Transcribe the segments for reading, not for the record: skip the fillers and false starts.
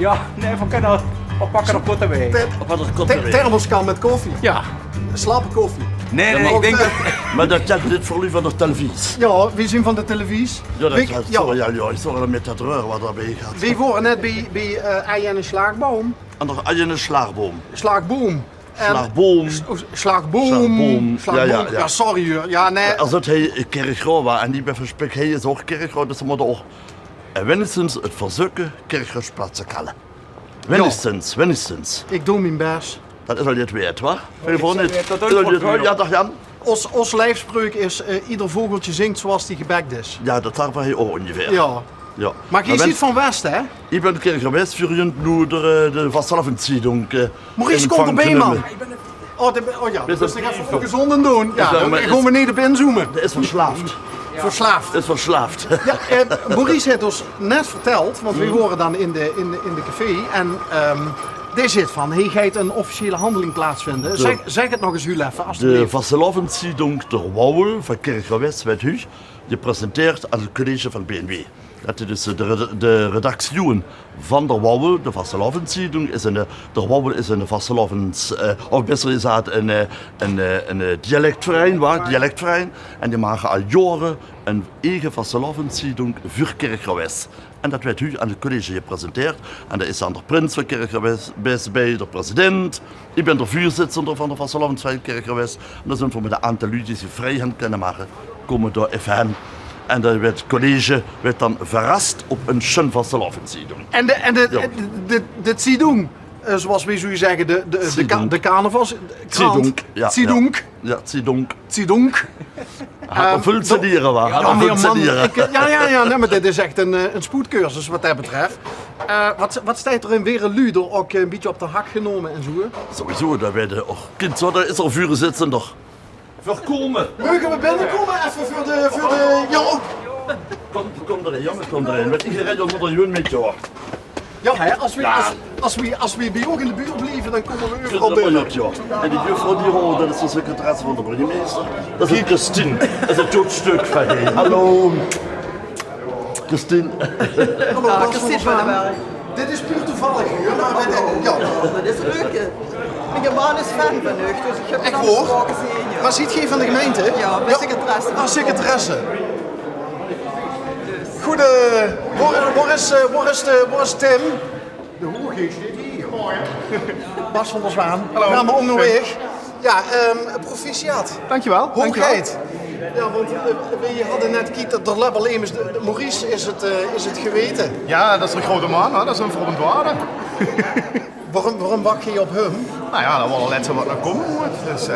Ja, nee, we kunnen pakken een pot erbij. Wat een kotte Thermoskan met koffie. Ja. Slappe koffie. Nee, ik denk dat... Maar dat telt dit voor u van de televisie. Ja, we zien van de televisie. Ja, dat We- is sorry, ja, ik zorg met dat reur wat daarbij gaat. We waren net bij Ei en Slaagboom. En nog een slaagboom. Slaagboom. En- Slaagboom. Slaagboom. Ja. Ja, sorry hoor. Ja, nee. Als het hij kerkgrauw was en die bij versprek hij is ook kerkgrauw, dus we moeten ook wenigstens het verzoeken kerkgrauwsplaats te kallen. Wenigstens. Ik doe mijn best. Dat is al dit weet, wa? Vind je voor niet? weet dat ook wel. Ja, dag Jan. Ons lijfspreuk is ieder vogeltje zingt zoals die gebekt is. Ja, dat zag hij ook ongeveer. Ja. Ja. Maar je ziet van West, hè? Ik ben kerkgeweest voor de Vastelavondziedung. Maurice komt erbij, man. Oh ja, dus dan gaan we ook gezond doen. Ja, dan gaan we niet op inzoomen. Dat is verslaafd. Verslaafd. Dat is verslaafd. Ja, Maurice heeft ons net verteld, want we horen dan in de café. En daar zit van, hij gaat een officiële handeling plaatsvinden. Zeg het nog eens, Hul, even, De alsjeblieft. Vastelavondziedung der Wouwel van Kerkgeweest werd u gepresenteerd aan het college van BNW. Dat is dus de redactie van de Wouwel, de Vastelavondziedung, de Wouwel is een Vastelavonds, of beter gezegd een dialectverein, en die maken al jaren een eigen Vastelavondziedung voor Kerkgeweest. En dat werd u aan het college gepresenteerd. En daar is dan de prins van Kerkgeweest bij, de president. Ik ben de voorzitter van de Vastelavondsverein Kerkgeweest. En dan zijn we met een aantal lieden die vrijheid kunnen maken, komen door FN. En dan werd het college dan verrast op een schön Vastelavondziedung. En de Tzidung, zoals we zo zeggen, de carnavals... Tzidung, ja. Tzidung. Ja, Tzidung. Tzidung. Vult ze dieren waar. Ja, nee, man, nee, maar dit is echt een spoedcursus wat dat betreft. Wat staat er in Werelude ook een beetje op de hak genomen en zo? Sowieso, daar werden ook kind, zo, daar is er voorzitter. Voorkomen. Mogen we binnenkomen even voor de jongen? Kom erin, jongen, kom erin. Met iedereen onder een met jou. Ja, hè, als we bij jou in de buurt blijven, dan komen we overal Dat binnen. lukt, ja. En die juffrouw die hoort, dat is de secretaresse van de burgemeester. Dat is Christine. Dat is een goed stuk van haar. Hallo. Christine. Hallo, Christine van den Berg. Dit is puur toevallig, hoor. Maar ja, Dat is leuk. Mijn man is fan van u, dus ik heb ik het hoor. afgesproken zien. Ja. Maar ziet geen van de gemeente? Ja, bij secretaresse. Ah, secretaresse. Goede. Waar is Tim? De hoergeest hier. Bas van der Zwaan. Hallo. Ja, maar onderweg. Ja, proficiat. Dankjewel. Hoogheid. Ja, want we hadden net gekeken, de label is Maurice is het geweten. Ja, dat is een grote man, hè? Dat is een verontwaarde. Waarom wak je op hem? Nou ja, dat was al net zo wat naar komen moet. Dus,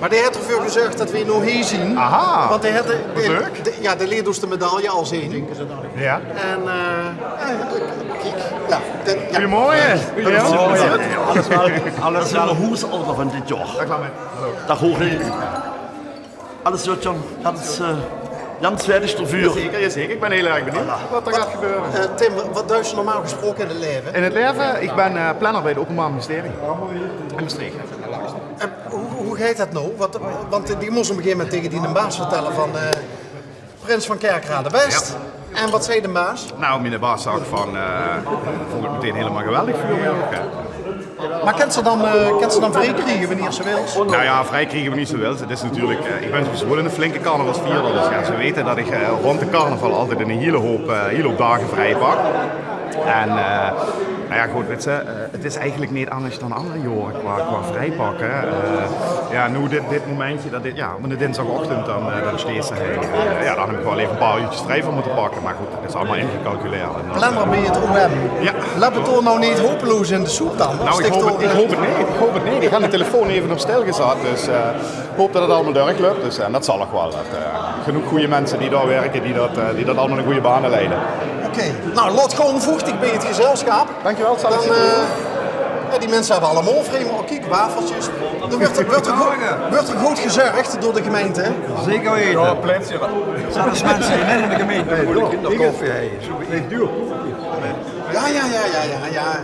Maar die heeft ervoor gezorgd dat we nog hier zien. Aha, Want hij had leuk. de leerdoeste medaille al zien. ja. En kijk, ja. Goedemorgen. Goedemorgen. Dat is wel een hoesorder van dit jaar. Dag Lamme. Hallo. Dag Hoogheid. Alles goed, Jan? Dat is Jan Zwerdig ter vuur. Zeker. Ik ben heel erg benieuwd wat er gaat gebeuren. Tim, wat duist je normaal gesproken in het leven? In het leven, ik ben planner bij het Openbaar Ministerie. In Maastricht. En hoe gaat dat nou? Want die moest op een gegeven moment tegen die baas vertellen van Prins van Kerkrade West. Ja. En wat zei de baas? Nou, mijn baas zag van, vond ik meteen helemaal geweldig voor mij ook. Hè. Maar kent ze dan vrij krijgen wanneer ze wil? Nou ja, vrij krijgen we niet zo wild. Het is natuurlijk, ik ben sowieso in een flinke carnavalsvierder, dus ja, ze weten dat ik rond de carnaval altijd een hele hoop dagen vrij pak. En nou ja, goed, weet je, het is eigenlijk niet anders dan andere jaren qua vrijpakken. Ja, nu dit momentje, op de dinsdagochtend dan steeds ja, dan heb ik wel even een paar uurtjes vrij van moeten pakken. Maar goed, het is allemaal ingecalculeerd. Planner bij het OM. Ja. Laat het toch nou niet hopeloos in de soep dan? Nou, ik hoop het niet. Ik heb de telefoon even op stil gezet, dus ik hoop dat het allemaal doorlukt. Dus, en dat zal nog wel. Genoeg goede mensen die daar werken, die dat allemaal een goede banen leiden. Oké. Nou, laat gewoon vochtig bij het gezelschap. Dankjewel, zal ik Dan, ja, die mensen hebben allemaal vreemd. Oh, kijk, wafeltjes. Er wordt er goed gezorgd door de gemeente. Hè? Zeker weten. Ja, pletje. Zelfs mensen die net in de gemeente worden kinderkoffie. Duur. Ja.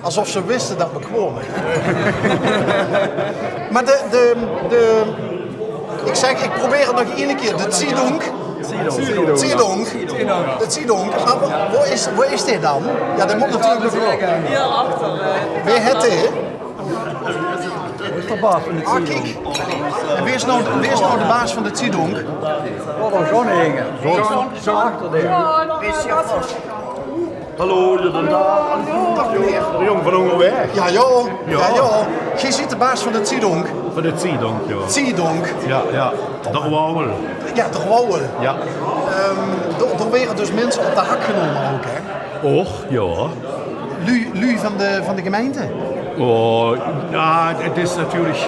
Alsof ze wisten dat we kwamen. Maar ik probeer het nog één keer. De Tzidung Zidong. De Zidong. Maar waar is dit dan? Ja, dat moet natuurlijk wel. Hier achter. Wie het dit? is de baas van de Ah, kijk. En wie is nou de baas van de Zidong? John Hegen. Zo achter de. Hallo, je bent daar. Dag meneer. De jong van Hongerweg. Ja joh. Ja joh. Je ziet de baas van de Zidong. Van de Zidong, ja. Zidong. Ja. De Wouwel. Ja, de Wouwel. Ja. Er werden dus mensen op de hak genomen ook, hè? Och, ja. Lu van de gemeente. Oh, ja, het is natuurlijk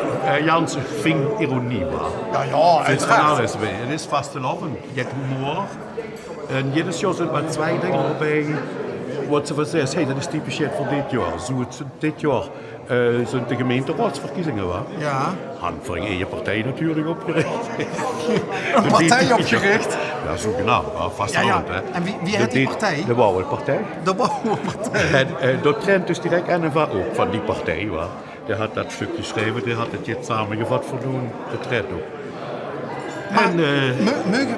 Jans Ironie. Ja, ja, Het is van uiteraard. alles bij. Het is vastelovend. Je hebt humor. En jedes jaar zijn maar 2 dingen waarbij wat ze van zegt, hey, dat is typisch shit voor dit jaar. Zo het dit jaar zijn de gemeenteraadsverkiezingen waar. Ja. Han voor je partij natuurlijk opgericht. Een partij opgericht. Ja, zogenaamd. Vastelovend, Ja, ja. hè. En wie heeft die partij? De Wouwelpartij. De Wouwelpartij. En dat trent dus direct NVA ook van die partij. Waar. Die had dat stukje geschreven, die had het jetzt samengevat voor de trend ook. Maar En,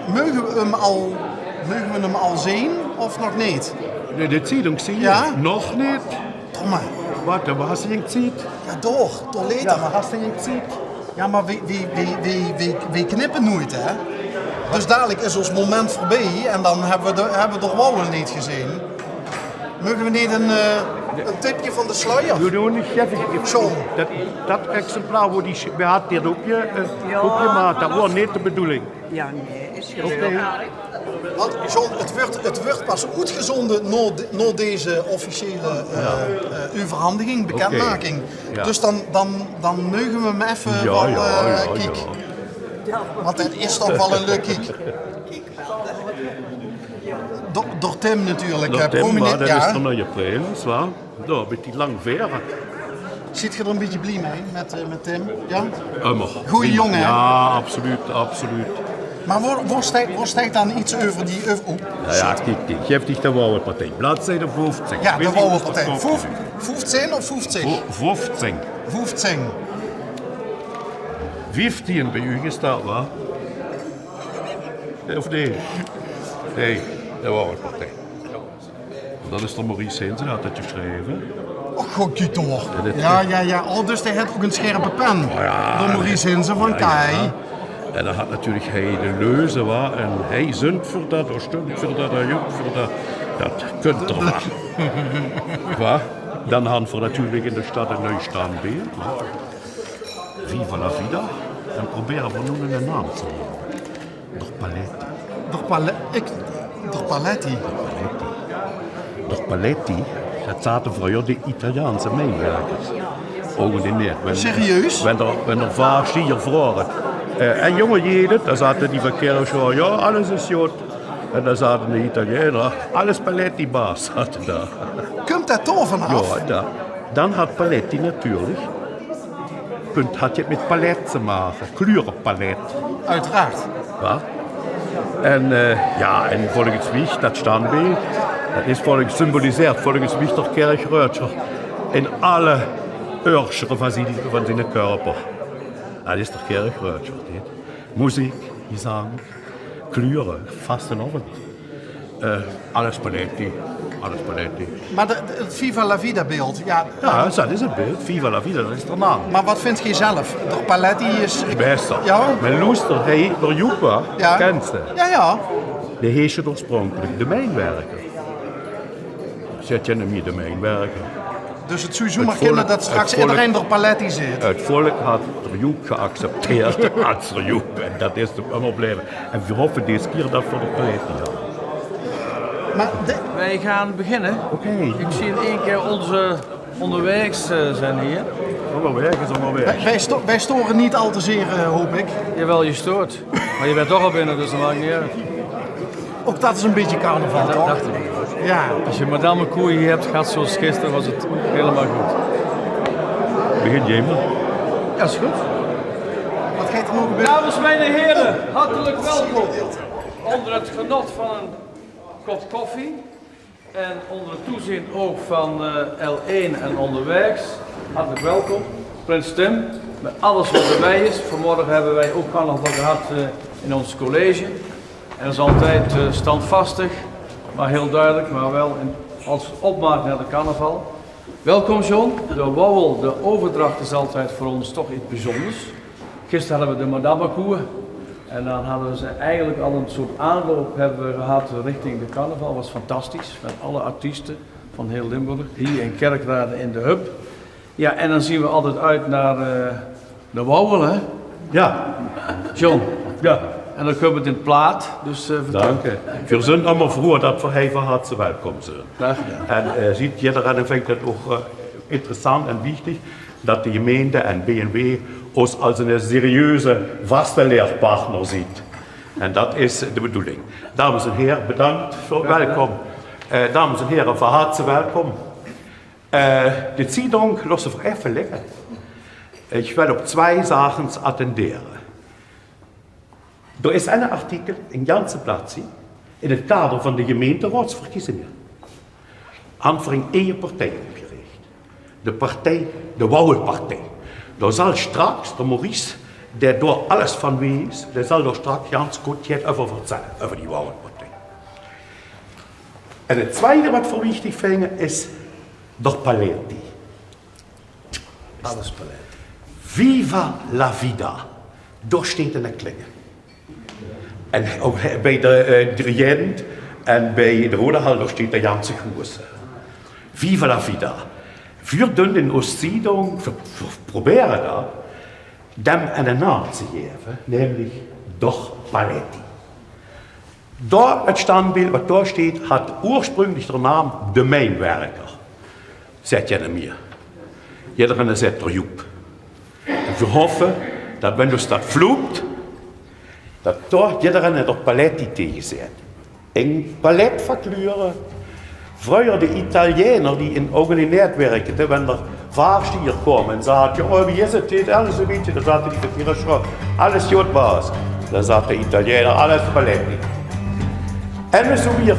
mogen we hem al zien of nog niet? de Zeitung zie je Ja? nog niet. Domme. Warte, was hast du ihn gezien? Ja, door later. Ja, maar hast du ihn gezien? Ja, maar we knippen nooit, hè? Dus dadelijk is ons moment voorbij en dan hebben we de Wouwel niet gezien. Mogen we niet een tipje van de sluier? We doen niet even. John. Dat exemplaar waar die had hier ook gemaakt. Dat was niet de bedoeling. Ja, nee, is Oké. gebeurd. Want John, het wordt pas uitgezonden na deze officiële overhandiging, bekendmaking. Oké. Ja. Dus dan mogen we hem even kiek. Want het is toch wel een leuk kiek. Door Tim natuurlijk. Dat Prominent, is ja. van naar je prins, waar? Daar met die lang veren. Zit je er een beetje blij mee met Tim? Ja? Maar, Goeie jongen, hè? Ja, absoluut. Maar waar staat dan iets over die... Oh, Ja, kijk. Geef dich de Wouwelpartij. Bladzijde 15. ja, de Wouwelpartij. 15 15 of 50? 15. 15. 15 bij u gestaan, waar? Of nee? Nee, de Wouwelpartij. Dat is dan Maurice Hensen, had dat geschreven. Oh, god, kijk toch. dit- Ja. Oh, dus hij heeft ook een scherpe pen. Door Maurice Hinsen van Kai. Ja. En dan had natuurlijk hij de leuze, waar? En hij zunt voor dat, of stunt voor dat, en joep voor dat. Dat kunt er wel. Waar? Dan hadden we natuurlijk in de stad een nieuw standbeeld. Viva la vida. En proberen we nu een naam te nemen. Door Paletti. Door Paletti. Door Paletti, dat zaten vroeger de Italiaanse meewerkers. Ook in meer. Serieus? Wenn er vaak hier vroren. En jongen jeder, daar zaten die verkeerde zo, ja, alles is goed. En daar zaten de Italianen, alles Paletti-baas zaten daar. Komt dat toch vanaf? Ja, da. Dan had Paletti natuurlijk, had je het met palet te maken, kleurenpalet. Uiteraard. Ja. En en volgens mij, dat standbeeld, dat is symboliseert volgens mij door Kerkreutscher in alle Urscher van zijn körper. Dat is toch Kerkreutscher, dit. Muziek, gezang, kleuren, vastenavond. Alles Paletti. Maar het Viva la Vida beeld, ja. Ja, dat is het beeld. Viva la vida, dat is de naam. Maar wat vind je zelf? Door Paletti is... Beste. Ja? Mijn loester, hij, door Joepa, Ja. kent ze. Ja. De heet je oorspronkelijk de mijnwerker. Zet je hem hier de mijnwerker. Dus het zou zomaar Het volk- kunnen dat straks het volk- iedereen door Paletti zit. Het volk had de Joep geaccepteerd als de Joep. En dat is het allemaal blijven. En we hopen deze keer dat voor de Paletti gaan. Maar Wij gaan beginnen. Oké. Ik zie in één keer onze onderwijs zijn hier. Allemaal weg is allemaal weg. wij storen niet al te zeer, hoop ik. Jawel, je stoort. Maar je bent toch al binnen, dus dat maakt niet uit. Ook dat is een beetje carnaval, Dat toch? dacht ik. Ja. Als je madame Koei hier hebt gehad zoals gisteren, was het helemaal goed. Begin jij maar. Ja, is goed. Wat gaat er nog gebeuren? Dames en heren, hartelijk welkom. Onder het genot van een kop koffie en onder het toezien ook van L1 en onderwijs. Hartelijk welkom. Prins Tim, met alles wat erbij is. Vanmorgen hebben wij ook carnaval gehad in ons college. En dat is altijd standvastig, maar heel duidelijk, maar wel als opmaat naar de carnaval. Welkom John. De wauwel, de overdracht is altijd voor ons toch iets bijzonders. Gisteren hadden we de Madammekoer. En dan hadden ze eigenlijk al een soort aanloop hebben we gehad richting de carnaval. Dat was fantastisch, met alle artiesten van heel Limburg. Hier in Kerkrade in de Hub. Ja, en dan zien we altijd uit naar de wauwel, hè? Ja, John. Ja. En dan komen we het in plaat, dus vertel. danke. Wir sind immer froh, dass wir hier hartelijk welkom zijn. Graag gedaan. En ziet jeder, en vind ik het ook interessant en wichtig, dat de gemeente en B&W ons als een serieuze vasteleerpartner ziet. En dat is de bedoeling. Dames en heren, bedankt voor welkom. Dames en heren, van harte welkom. De Zeitung lassen wir even liggen. Ich will op 2 Sachen attenderen. Er is een artikel, een ganze plaats, in het kader van de gemeenteraadsverkiezingen. Aanvang 1 partij opgericht. De partij, de Wauwelpartij. Daar zal straks de Maurice, der door alles van weet, der zal daar straks ganz goed het over vertellen, over die Wauwelpartij. En het tweede wat voor wichtig vind is de Paletti. Alles Paletti. Viva la vida. Daar steht een klinge. En bij de dirigent en bij de Rode Hal, daar steht der ganze Kurs. Viva la vida. Wir doen in ons Zeitung, wir proberen dat, dem einen Namen zu geben, nämlich doch Paletti. Da het standbeeld wat daar steht, hat ursprünglich der Namen de Mijnwerker. Zet je hem hier. Iedereen zet er Joep. En we hoffen dat wenn dus dat vloept, dat daar iedereen er Paletti tegen zet. In palet verkleuren. Vroeger de Italiener die ook in Nederland werkten, wenn der Fahrstier komen en zeggen, ja, wie is het, dit, alles een beetje, dan zaten die met ihre Schrott, alles goed was. Dan zegt de Italiener, alles Paletti. En zo weer,